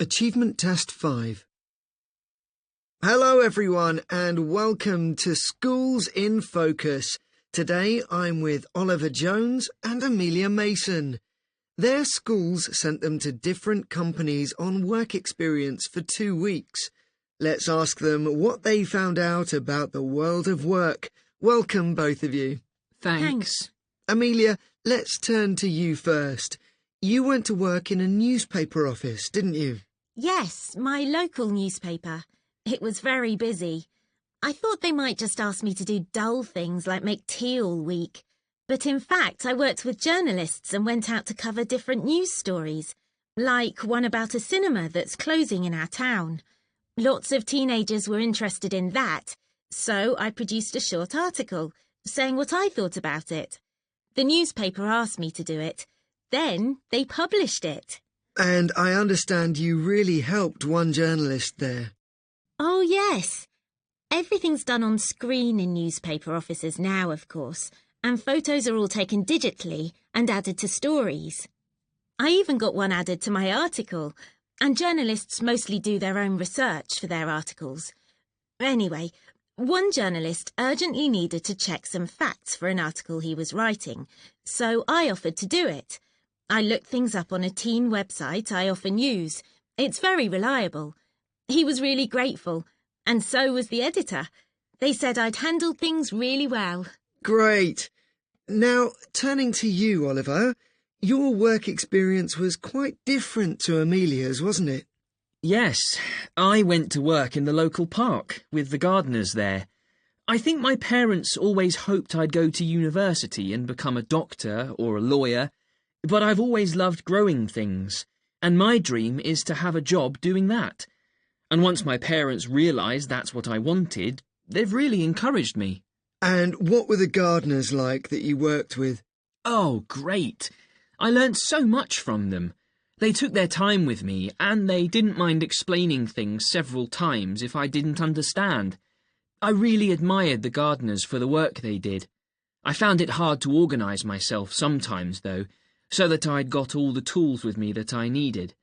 Achievement Test 5. Hello everyone and welcome to Schools in Focus. Today I'm with Oliver Jones and Amelia Mason. Their schools sent them to different companies on work experience for 2 weeks. Let's ask them what they found out about the world of work. Welcome both of you. Thanks. Amelia, let's turn to you first. You went to work in a newspaper office, didn't you? Yes, my local newspaper. It was very busy. I thought they might just ask me to do dull things like make tea all week. But in fact, I worked with journalists and went out to cover different news stories, like one about a cinema that's closing in our town. Lots of teenagers were interested in that, so I produced a short article saying what I thought about it. The newspaper asked me to do it. Then they published it. And I understand you really helped one journalist there. Oh, yes. Everything's done on screen in newspaper offices now, of course, and photos are all taken digitally and added to stories. I even got one added to my article, and journalists mostly do their own research for their articles. Anyway, one journalist urgently needed to check some facts for an article he was writing, so I offered to do it. I looked things up on a teen website I often use. It's very reliable. He was really grateful, and so was the editor. They said I'd handled things really well. Great. Now, turning to you, Oliver, your work experience was quite different to Amelia's, wasn't it? Yes, I went to work in the local park with the gardeners there. I think my parents always hoped I'd go to university and become a doctor or a lawyer, but I've always loved growing things, and my dream is to have a job doing that. And once my parents realised that's what I wanted, they've really encouraged me. And what were the gardeners like that you worked with? Oh, great. I learnt so much from them. They took their time with me, and they didn't mind explaining things several times if I didn't understand. I really admired the gardeners for the work they did. I found it hard to organise myself sometimes, though, so that I'd got all the tools with me that I needed.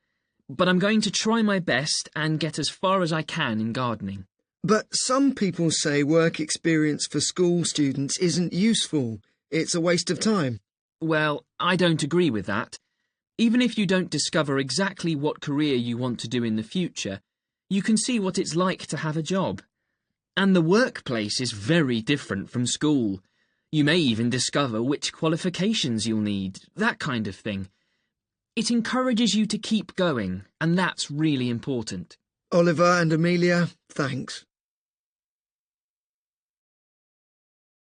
But I'm going to try my best and get as far as I can in gardening. But some people say work experience for school students isn't useful. It's a waste of time. Well, I don't agree with that. Even if you don't discover exactly what career you want to do in the future, you can see what it's like to have a job. And the workplace is very different from school. You may even discover which qualifications you'll need, that kind of thing. It encourages you to keep going, and that's really important. Oliver and Amelia, thanks.